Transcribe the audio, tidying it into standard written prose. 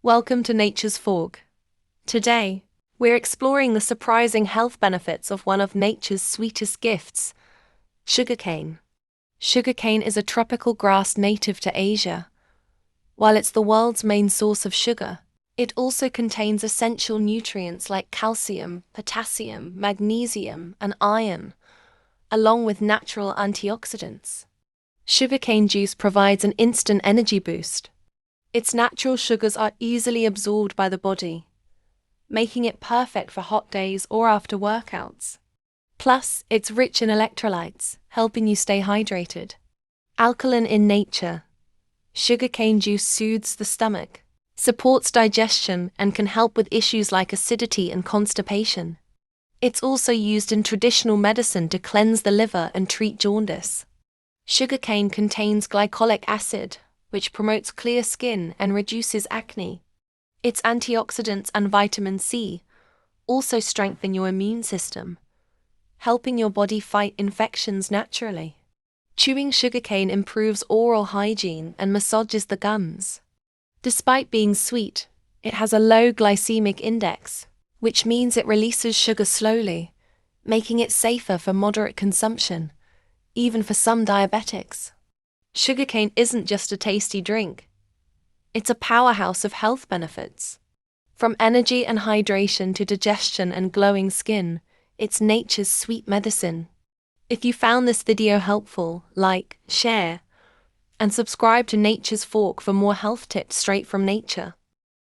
Welcome to Nature's Fork. Today, we're exploring the surprising health benefits of one of nature's sweetest gifts, sugarcane. Sugarcane is a tropical grass native to Asia. While it's the world's main source of sugar, it also contains essential nutrients like calcium, potassium, magnesium, and iron, along with natural antioxidants. Sugarcane juice provides an instant energy boost. Its natural sugars are easily absorbed by the body, making it perfect for hot days or after workouts. Plus, it's rich in electrolytes, helping you stay hydrated. Alkaline in nature, sugarcane juice soothes the stomach, supports digestion, and can help with issues like acidity and constipation. It's also used in traditional medicine to cleanse the liver and treat jaundice. Sugarcane contains glycolic acid, which promotes clear skin and reduces acne. Its antioxidants and vitamin C also strengthen your immune system, helping your body fight infections naturally. Chewing sugarcane improves oral hygiene and massages the gums. Despite being sweet, it has a low glycemic index, which means it releases sugar slowly, making it safer for moderate consumption, even for some diabetics. Sugarcane isn't just a tasty drink. It's a powerhouse of health benefits. From energy and hydration to digestion and glowing skin, it's nature's sweet medicine. If you found this video helpful, like, share, and subscribe to Nature's Fork for more health tips straight from nature.